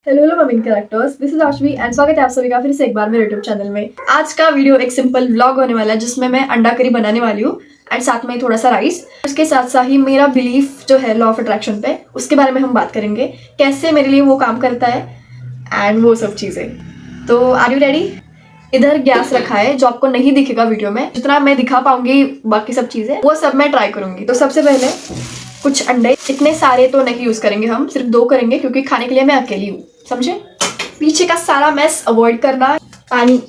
Hello hello mummy characters, this is Aashvi and स्वागत है आप सभी का फिर से एक बार मेरे यूट्यूब चैनल में। आज का वीडियो एक सिंपल व्लॉग होने वाला है जिसमें मैं अंडा करी बनाने वाली हूँ एंड साथ में थोड़ा सा राइस। उसके साथ साथ ही मेरा बिलीफ जो है लॉ ऑफ अट्रैक्शन पे, उसके बारे में हम बात करेंगे, कैसे मेरे लिए वो काम करता है एंड वो सब चीज़ें। तो आर यू रेडी? इधर गैस रखा है जो आपको नहीं दिखेगा वीडियो में, जितना मैं दिखा पाऊंगी बाकी सब चीज़ें वो सब मैं ट्राई करूंगी। तो सबसे पहले कुछ अंडे, इतने सारे तो नहीं यूज़ करेंगे, हम सिर्फ 2 करेंगे क्योंकि खाने के लिए मैं अकेली हूँ, समझे। पीछे का सारा मैस अवॉइड करना। पानी,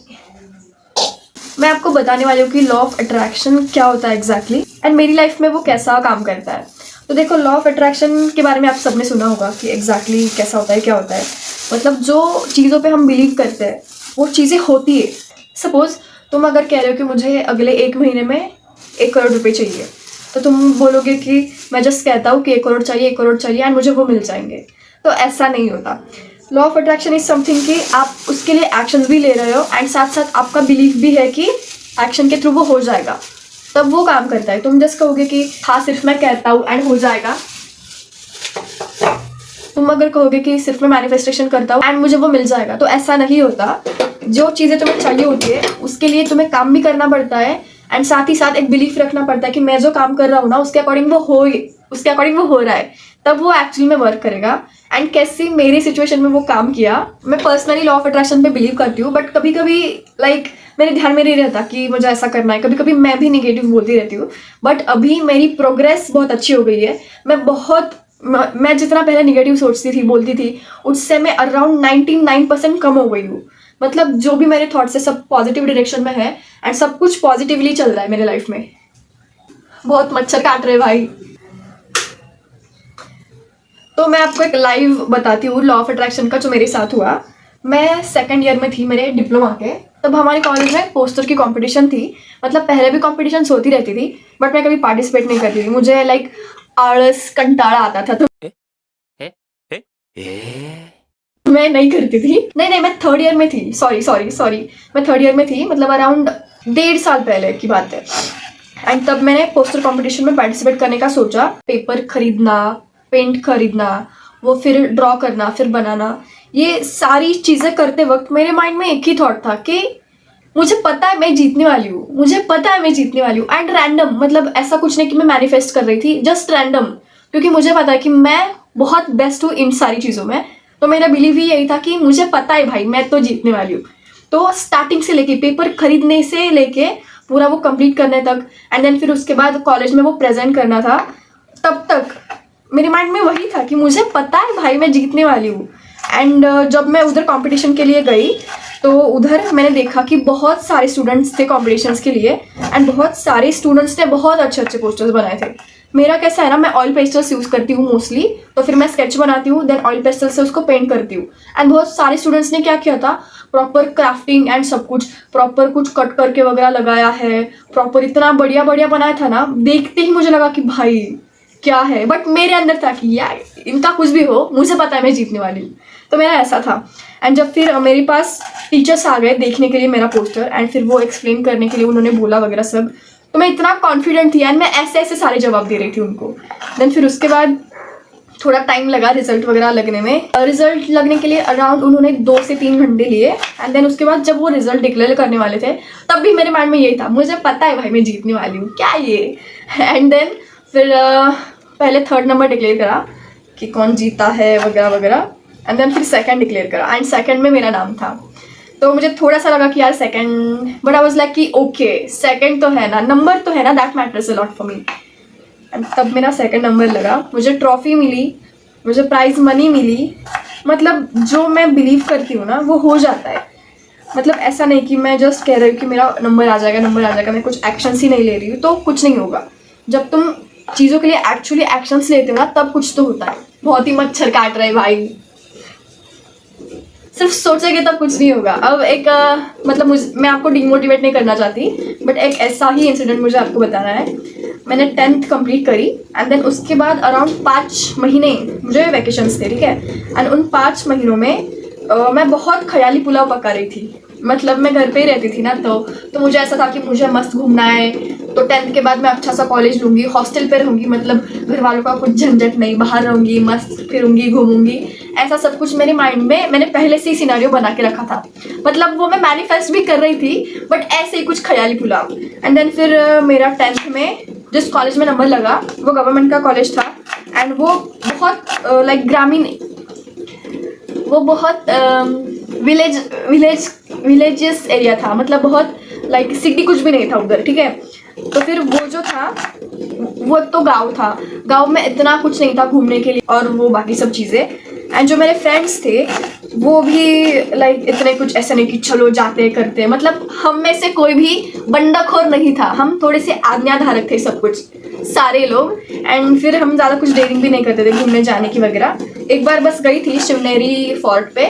मैं आपको बताने वाली हूँ कि लॉ ऑफ अट्रैक्शन क्या होता है एग्जैक्टली एंड मेरी लाइफ में वो कैसा काम करता है। तो देखो, लॉ ऑफ अट्रैक्शन के बारे में आप सबने सुना होगा कि एग्जैक्टली कैसा होता है, क्या होता है। मतलब जो चीज़ों पे हम बिलीव करते हैं वो चीज़ें होती है। सपोज तुम अगर कह रहे हो कि मुझे अगले 1 महीने में 1 करोड़ रुपए चाहिए, तो तुम बोलोगे कि मैं जस्ट कहता हूँ कि 1 करोड़ चाहिए, 1 करोड़ चाहिए एंड मुझे वो मिल जाएंगे। तो ऐसा नहीं होता। Law of attraction is something कि आप उसके लिए एक्शन भी ले रहे हो एंड साथ साथ आपका बिलीफ भी है कि एक्शन के थ्रू वो हो जाएगा, तब वो काम करता है। तुम जस्ट कहोगे कि हाँ सिर्फ मैं कहता हूँ एंड हो जाएगा। तुम अगर कहोगे कि सिर्फ मैं मैनिफेस्टेशन करता हूँ एंड मुझे वो मिल जाएगा, तो ऐसा नहीं होता। जो चीज़ें तुम्हें चाहिए होती है उसके लिए तुम्हें काम भी करना पड़ता है एंड साथ ही साथ एक बिलीफ रखना पड़ता है कि मैं जो काम कर रहा हूँ ना उसके अकॉर्डिंग वो हो रहा है, तब वो एक्चुअली में वर्क करेगा। एंड कैसे मेरी सिचुएशन में वो काम किया, मैं पर्सनली लॉ ऑफ अट्रैक्शन पे बिलीव करती हूँ, बट कभी कभी मेरे ध्यान में नहीं रहता कि मुझे ऐसा करना है। कभी कभी मैं भी निगेटिव बोलती रहती हूँ, बट अभी मेरी प्रोग्रेस बहुत अच्छी हो गई है। मैं जितना पहले निगेटिव सोचती थी, बोलती थी, उससे मैं अराउंड 99% कम हो गई हूँ। मतलब जो भी मेरे थॉट्स है सब पॉजिटिव डायरेक्शन में है एंड सब कुछ पॉजिटिवली चल रहा है मेरे लाइफ में। बहुत मच्छर काट रहे भाई। तो मैं आपको एक लाइव बताती हूँ लॉ ऑफ अट्रैक्शन का जो मेरे साथ हुआ। मैं 2nd ईयर में थी मेरे डिप्लोमा के, तब हमारे कॉलेज में पोस्टर की कंपटीशन थी। मतलब पहले भी कंपटीशन होती रहती थी बट मैं कभी पार्टिसिपेट नहीं करती थी। मुझे आलस कंटाड़ा आता था, तो मैं नहीं करती थी। नहीं, मैं 3rd ईयर में थी। सॉरी, मैं 3rd ईयर में थी, मतलब अराउंड 1.5 साल पहले की बात है। एंड तब मैंने पोस्टर कंपटीशन में पार्टिसिपेट करने का सोचा। पेपर खरीदना, पेंट खरीदना, वो फिर ड्रॉ करना, फिर बनाना, ये सारी चीज़ें करते वक्त मेरे माइंड में एक ही थॉट था कि मुझे पता है मैं जीतने वाली हूँ एंड रैंडम, मतलब ऐसा कुछ नहीं कि मैं मैनिफेस्ट कर रही थी, जस्ट रैंडम, क्योंकि मुझे पता है कि मैं बहुत बेस्ट हूँ इन सारी चीज़ों में। तो मेरा बिलीव ही यही था कि मुझे पता है भाई मैं तो जीतने वाली हूँ। तो स्टार्टिंग से लेके, पेपर खरीदने से लेके पूरा वो कंप्लीट करने तक एंड देन फिर उसके बाद कॉलेज में वो प्रेजेंट करना था, तब तक मेरे माइंड में वही था कि मुझे पता है भाई मैं जीतने वाली हूँ। एंड जब मैं उधर कंपटीशन के लिए गई तो उधर मैंने देखा कि बहुत सारे स्टूडेंट्स थे कॉम्पिटिशन्स के लिए एंड बहुत सारे स्टूडेंट्स ने बहुत अच्छे अच्छे पोस्टर्स बनाए थे। मेरा कैसा है ना, मैं ऑयल पेस्टल्स यूज़ करती हूँ मोस्टली, तो फिर मैं स्केच बनाती हूँ, देन ऑयल पेस्टल से उसको पेंट करती हूँ। एंड बहुत सारे स्टूडेंट्स ने क्या किया था, प्रॉपर क्राफ्टिंग एंड सब कुछ, प्रॉपर कुछ कट करके वगैरह लगाया है, प्रॉपर इतना बढ़िया बढ़िया बनाया था ना, देखते ही मुझे लगा कि भाई क्या है। बट मेरे अंदर था कि यार इनका कुछ भी हो, मुझे पता है मैं जीतने वाली हूँ। तो मेरा ऐसा था। एंड जब फिर मेरे पास टीचर्स आ गए देखने के लिए मेरा पोस्टर एंड फिर वो एक्सप्लेन करने के लिए उन्होंने बोला वगैरह सब, तो मैं इतना कॉन्फिडेंट थी एंड मैं ऐसे ऐसे सारे जवाब दे रही थी उनको। देन फिर उसके बाद थोड़ा टाइम लगा रिजल्ट वगैरह लगने में। रिजल्ट लगने के लिए अराउंड उन्होंने 2 से 3 घंटे लिए एंड देन उसके बाद जब वो रिजल्ट डिक्लेयर करने वाले थे, तब भी मेरे माइंड में यही था, मुझे पता है भाई मैं जीतने वाली हूँ, क्या ये। एंड देन फिर पहले 3rd नंबर डिक्लेयर करा कि कौन जीता है वगैरह वगैरह, एंड देन फिर 2nd डिक्लेयर करा एंड 2nd में मेरा नाम था। तो मुझे थोड़ा सा लगा कि यार 2nd, but I was like कि ओके 2nd तो है ना, नंबर तो है ना, that matters a lot for me. And तब मेरा 2nd नंबर लगा, मुझे ट्रॉफी मिली, मुझे प्राइज मनी मिली। मतलब जो मैं बिलीव करती हूँ ना वो हो जाता है। मतलब ऐसा नहीं कि मैं जस्ट कह रही हूँ कि मेरा नंबर आ जाएगा, मैं कुछ एक्शंस ही नहीं ले रही हूँ तो कुछ नहीं होगा। जब तुम चीज़ों के लिए एक्चुअली एक्शंस लेते हो ना, तब कुछ तो होता है। बहुत ही मच्छर काट रहे भाई, सिर्फ सोचेंगे तब कुछ नहीं होगा। अब एक मैं आपको डिमोटिवेट नहीं करना चाहती, बट एक ऐसा ही इंसिडेंट मुझे आपको बताना है। मैंने 10th कंप्लीट करी एंड देन उसके बाद अराउंड 5 महीने मुझे वैकेशंस थे, ठीक है। एंड उन 5 महीनों में मैं बहुत ख्याली पुलाव पका रही थी। मतलब मैं घर पे ही रहती थी ना, तो मुझे ऐसा था कि मुझे मस्त घूमना है, तो 10th के बाद मैं अच्छा सा कॉलेज लूँगी, हॉस्टल पे रहूँगी, मतलब घर वालों का कुछ झंझट नहीं, बाहर रहूँगी, मस्त फिरूँगी घूमूंगी, ऐसा सब कुछ मेरे माइंड में मैंने पहले से ही सिनारियो बना के रखा था। मतलब वो मैं मैनिफेस्ट भी कर रही थी बट ऐसे ही कुछ ख्याली पुलाव। एंड देन फिर मेरा 10th में जिस कॉलेज में नंबर लगा वो गवर्नमेंट का कॉलेज था एंड वो बहुत लाइक ग्रामीण, वो बहुत विलेजेस एरिया था, मतलब बहुत लाइक सिटी कुछ भी नहीं था उधर, ठीक है। तो फिर वो जो था वो तो गांव था, गांव में इतना कुछ नहीं था घूमने के लिए और वो बाकी सब चीज़ें। एंड जो मेरे फ्रेंड्स थे वो भी लाइक इतने कुछ ऐसे नहीं कि चलो जाते करते, मतलब हम में से कोई भी बंडाखोर नहीं था, हम थोड़े से आज्ञाधारक थे सब कुछ सारे लोग। एंड फिर हम ज़्यादा कुछ डेयरिंग भी नहीं करते थे घूमने जाने की वगैरह। एक बार बस गई थी शिवनेरी फोर्ट पे,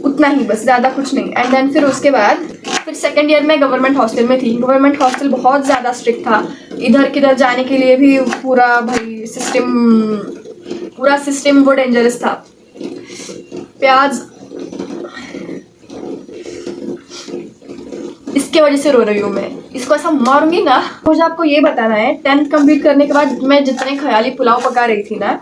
उतना ही बस, ज़्यादा कुछ नहीं। एंड देन फिर उसके बाद फिर सेकेंड ईयर में गवर्नमेंट हॉस्टल में थी। गवर्नमेंट हॉस्टल बहुत ज़्यादा स्ट्रिक्ट था, इधर किधर जाने के लिए भी पूरा भाई सिस्टम वो डेंजरस था। प्याज इसके वजह से रो रही हूँ मैं, इसको ऐसा मारूंगी ना। मुझे आपको ये बताना है 10th कंप्लीट करने के बाद मैं जितने ख्याली पुलाव पका रही थी ना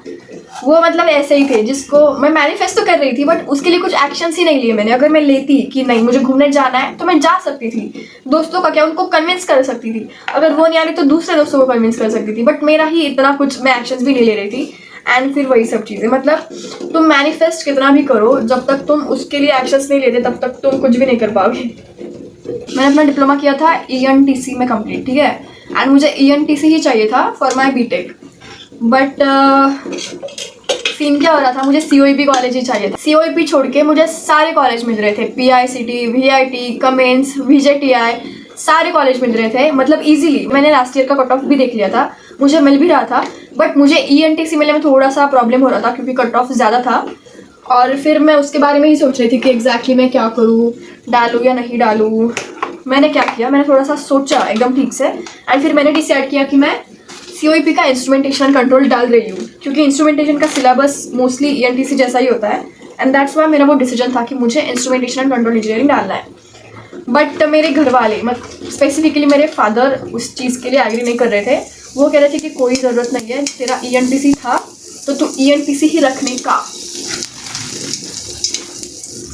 वो मतलब ऐसे ही थे जिसको मैं मैनिफेस्ट तो कर रही थी बट उसके लिए कुछ एक्शंस ही नहीं लिए मैंने। अगर मैं लेती कि नहीं मुझे घूमने जाना है तो मैं जा सकती थी, दोस्तों का क्या, उनको कन्विंस कर सकती थी, अगर वो नहीं आ रही तो दूसरे दोस्तों को कन्विंस कर सकती थी, बट मेरा ही इतना कुछ मैं एक्शंस भी नहीं ले रही थी। एंड फिर वही सब चीज़ें, मतलब तुम मैनिफेस्ट कितना भी करो जब तक तुम उसके लिए एक्शंस नहीं लेते तब तक तुम कुछ भी नहीं कर पाओगे। मैंने अपना डिप्लोमा किया था ENTC में कंप्लीट, ठीक है, एंड मुझे ENTC ही चाहिए था for my BTech, but scene क्या हो रहा था, मुझे COEP कॉलेज ही चाहिए था। COEP छोड़ के मुझे सारे कॉलेज मिल रहे थे, PICT, VIT, कमेंस, VJTI, सारे कॉलेज मिल रहे थे, मतलब इजीली। मैंने लास्ट ईयर का कट ऑफ भी देख लिया था, मुझे मिल भी रहा था, बट मुझे ENTC मिलने में थोड़ा सा प्रॉब्लम हो रहा था क्योंकि कट ऑफ ज़्यादा था। और फिर मैं उसके बारे में ही सोच रही थी कि एग्जैक्टली मैं क्या करूँ, डालूँ या नहीं डालूँ। मैंने क्या किया, मैंने थोड़ा सा सोचा एकदम ठीक से एंड फिर मैंने डिसाइड किया कि मैं COEP का इंस्ट्रूमेंटेशन कंट्रोल डाल रही हूँ क्योंकि इंस्ट्रूमेंटेशन का सिलेबस मोस्टली ENTC जैसा ही होता है एंड दैट्स वाई मेरा वो डिसीजन था कि मुझे इंस्ट्रूमेंटेशन एंड कंट्रोल इंजीनियरिंग डालना है। बट मेरे घर वाले, मतलब स्पेसिफिकली मेरे फादर उस चीज़ के लिए एग्री नहीं कर रहे थे। वो कह रहे थे कि कोई ज़रूरत नहीं है, तेरा ENTC था तो तू ENTC ही रखने का।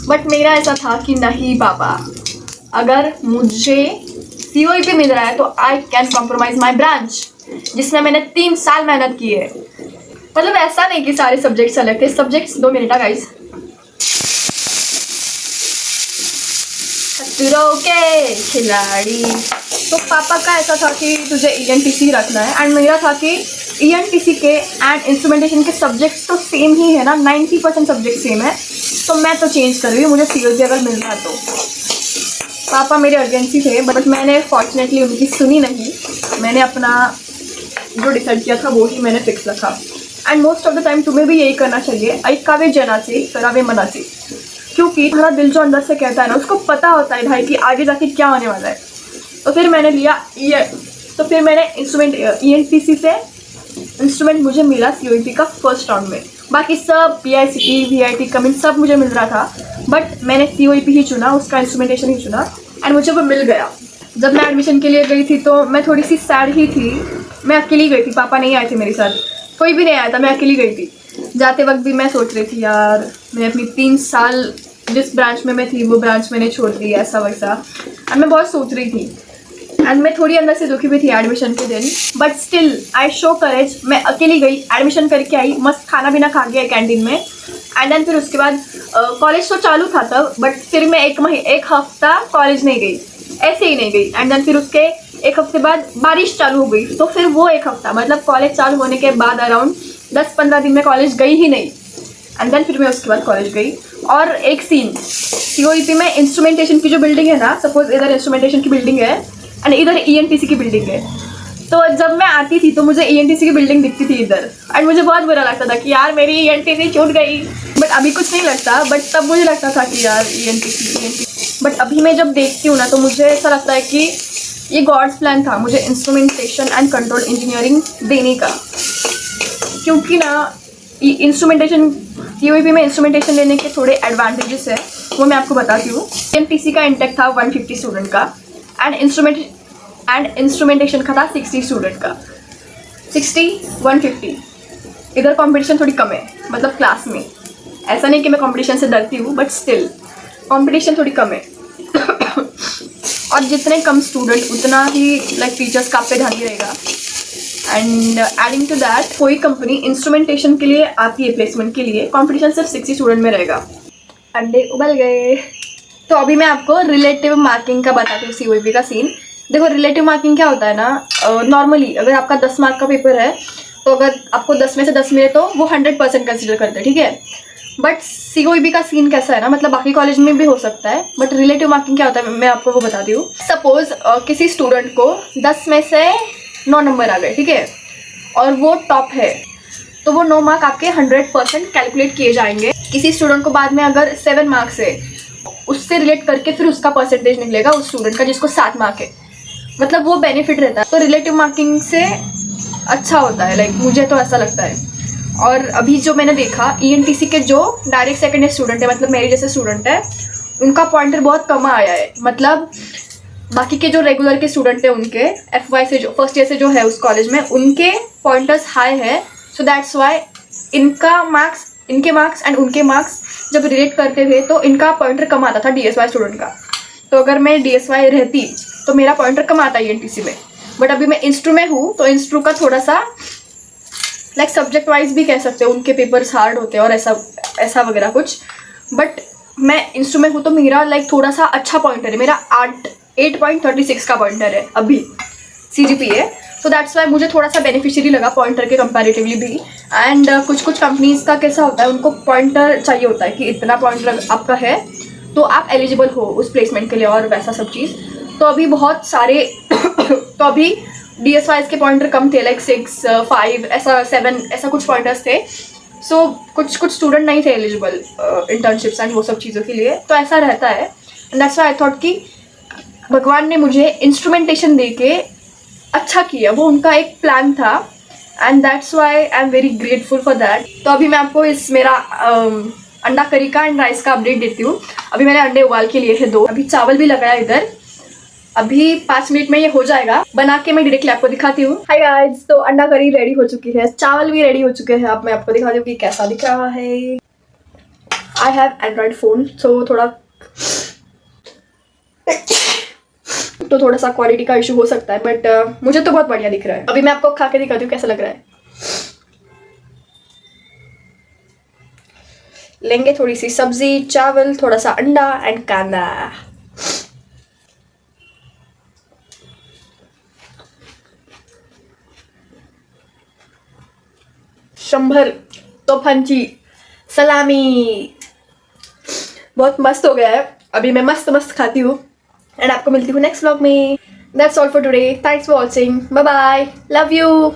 बट मेरा ऐसा था कि नहीं पापा, अगर मुझे COEP मिल रहा है तो I can compromise my branch जिसमें मैंने 3 साल मेहनत की है। मतलब ऐसा नहीं कि सारे सब्जेक्ट्स अलग थे, सब्जेक्ट्स 2 मिनट गाइस। खतरों के खिलाड़ी। तो पापा का ऐसा था कि तुझे ENTC रखना है एंड मेरा था कि ENTC के एंड इंस्ट्रूमेंटेशन के सब्जेक्ट्स तो सेम ही है ना, 90% सब्जेक्ट सेम है, तो मैं तो चेंज कर रही हूँ, मुझे COEP अगर मिल रहा तो। पापा मेरे अर्जेंसी थे बट मैंने फॉर्चुनेटली उनकी सुनी नहीं, मैंने अपना जो डिसाइड किया था वो ही मैंने फिक्स रखा। And most of the time तुम्हें भी यही करना चाहिए, ऐकावे जनाचे करावे मनाचे, क्योंकि तुम्हारा दिल जो अंदर से कहता है ना उसको पता होता है भाई कि आगे जाके क्या होने वाला है। तो फिर मैंने लिया इंस्ट्रूमेंट ENTC से इंस्ट्रूमेंट मुझे मिला COEP का फर्स्ट राउंड में। बाकी सब PICT, VIT, कमेंट सब मुझे मिल रहा था बट मैंने COEP ही चुना, उसका इंस्ट्रूमेंटेशन ही चुना एंड मुझे वो मिल गया। जब मैं एडमिशन के लिए गई थी तो मैं थोड़ी सी सैड ही थी, मैं अकेली गई थी, पापा नहीं आए थे मेरे साथ, कोई भी नहीं आया था, मैं अकेली गई थी। जाते वक्त भी मैं सोच रही थी यार मैं अपनी 3 साल जिस ब्रांच में मैं थी वो ब्रांच मैंने छोड़ दी, ऐसा वैसा, और मैं बहुत सोच रही थी एंड मैं थोड़ी अंदर से दुखी भी थी एडमिशन के दिन, बट स्टिल आई शो करेज। मैं अकेली गई, एडमिशन करके आई, मस्त खाना पीना खा गया कैंटीन में एंड देन फिर उसके बाद कॉलेज तो चालू था तब, बट फिर मैं एक हफ्ता कॉलेज नहीं गई, ऐसे ही नहीं गई एंड देन फिर उसके एक हफ्ते बाद बारिश चालू हो गई, तो फिर वो एक हफ्ता मतलब कॉलेज चालू होने के बाद अराउंड 10-15 दिन में कॉलेज गई ही नहीं एंड देन फिर मैं उसके बाद कॉलेज गई। और एक सीन, COEP में इंस्ट्रूमेंटेशन की जो बिल्डिंग है ना, सपोज इधर इंस्ट्रूमेंटेशन की बिल्डिंग है एंड इधर ENTC की बिल्डिंग है, तो जब मैं आती थी तो मुझे ENTC की बिल्डिंग दिखती थी इधर एंड मुझे बहुत बुरा लगता था कि यार मेरी ENTC छूट गई। बट अभी कुछ नहीं लगता, बट तब मुझे लगता था कि यार ENTC। बट अभी मैं जब देखती हूँ ना तो मुझे ऐसा लगता है कि ये गॉड्स प्लान था मुझे इंस्ट्रूमेंटेशन एंड कंट्रोल इंजीनियरिंग देने का, क्योंकि ना इंस्ट्रूमेंटेशन COEP में इंस्ट्रूमेंटेशन लेने के थोड़े एडवांटेजेस है, वो मैं आपको बताती हूँ। ENTC का इंटेक था 150 स्टूडेंट का एंड एंड इंस्ट्रूमेंटेशन का था 60 स्टूडेंट का, 60 150। इधर कंपटीशन थोड़ी कम है, मतलब क्लास में। ऐसा नहीं कि मैं कंपटीशन से डरती हूँ, बट स्टिल कंपटीशन थोड़ी कम है। और जितने कम स्टूडेंट उतना ही लाइक टीचर्स का आप पे ध्यान ही रहेगा। एंड एडिंग टू दैट कोई कंपनी इंस्ट्रूमेंटेशन के लिए आती है प्लेसमेंट के लिए, कंपटीशन सिर्फ 60 स्टूडेंट में रहेगा। अंडे उबल गए। तो अभी मैं आपको रिलेटिव मार्किंग का बताती हूँ, COEP का सीन। देखो रिलेटिव मार्किंग क्या होता है ना, नॉर्मली अगर आपका 10 मार्क का पेपर है तो अगर आपको 10 में से 10 मिले तो वो 100% कंसिडर करते हैं, ठीक है। बट COEP का सीन कैसा है ना, मतलब बाकी कॉलेज में भी हो सकता है, बट रिलेटिव मार्किंग क्या होता है मैं आपको वो बताती हूँ। सपोज किसी स्टूडेंट को 10 में से 9 नंबर आ गए, ठीक है, और वो टॉप है, तो वो 9 मार्क आपके 100% कैलकुलेट किए जाएंगे। किसी स्टूडेंट को बाद में अगर 7 मार्क्स है, उससे रिलेट करके फिर उसका परसेंटेज निकलेगा उस स्टूडेंट का जिसको 7 मार्क है, मतलब वो बेनिफिट रहता है। तो रिलेटिव मार्किंग से अच्छा होता है, लाइक मुझे तो ऐसा लगता है। और अभी जो मैंने देखा ENTC के जो डायरेक्ट सेकेंड ईयर स्टूडेंट है, मतलब मेरे जैसे स्टूडेंट है, उनका पॉइंटर बहुत कम आया है। मतलब बाकी के जो रेगुलर के स्टूडेंट है उनके FY से जो फर्स्ट ईयर से जो है उस कॉलेज में, उनके पॉइंटर्स हाई है। सो दैट्स वाई इनके मार्क्स एंड उनके मार्क्स जब रिलेट करते थे तो इनका पॉइंटर कम आता था DSY स्टूडेंट का। तो अगर मैं DSY रहती तो मेरा पॉइंटर कम आता ENTC में। बट अभी मैं इंस्ट्रू में हूँ तो इंस्ट्रू का थोड़ा सा लाइक सब्जेक्ट वाइज भी कह सकते हो, उनके पेपर्स हार्ड होते हैं और ऐसा वगैरह कुछ। बट मैं इंस्ट्रू में हूँ तो मेरा लाइक थोड़ा सा अच्छा पॉइंटर है, मेरा 8.36 का पॉइंटर है अभी CGPA। तो दैट्स वाई मुझे थोड़ा सा बेनिफिशियरी लगा पॉइंटर के कंपैरेटिवली भी। एंड कुछ कंपनीज का कैसा होता है, उनको पॉइंटर चाहिए होता है कि इतना पॉइंटर आपका है तो आप एलिजिबल हो उस प्लेसमेंट के लिए और वैसा सब चीज़। तो अभी बहुत सारे तो अभी DSY के पॉइंटर कम थे, लाइक 6 5 ऐसा 7 ऐसा कुछ पॉइंटर्स थे। सो कुछ स्टूडेंट नहीं थे एलिजिबल इंटर्नशिप्स एंड वो सब चीज़ों के लिए, तो ऐसा रहता है। And that's why I thought कि भगवान ने मुझे इंस्ट्रूमेंटेशन दे के अच्छा किया, वो उनका एक प्लान था। And that's why I am very grateful for that. तो अभी मैं आपको इस मेरा अंडा करी का एंड राइस का अपडेट देती हूँ। अभी मैंने अंडे उबाल के लिए है 2, अभी चावल भी लगाया इधर, अभी 5 मिनट में ये हो जाएगा। बना के मैं डायरेक्टली आपको दिखाती हूँ। हाय गाइस, तो अंडा करी रेडी हो चुकी है, चावल भी रेडी हो चुके हैं। अब मैं आपको दिखाती हूँ कि कैसा दिख रहा है। आई हैव एंड्रॉइड फोन, सो थोड़ा सा क्वालिटी का इशू हो सकता है, बट मुझे तो बहुत बढ़िया दिख रहा है। अभी मैं आपको खा के दिखाती हूँ कैसा लग रहा है। लेंगे थोड़ी सी सब्जी, चावल, थोड़ा सा अंडा एंड कांदा। शंभर तोफांची सलामी, बहुत मस्त हो गया है। अभी मैं मस्त खाती हूँ एंड आपको मिलती हूँ नेक्स्ट व्लॉग में। That's all for today, thanks for watching, bye bye, love you.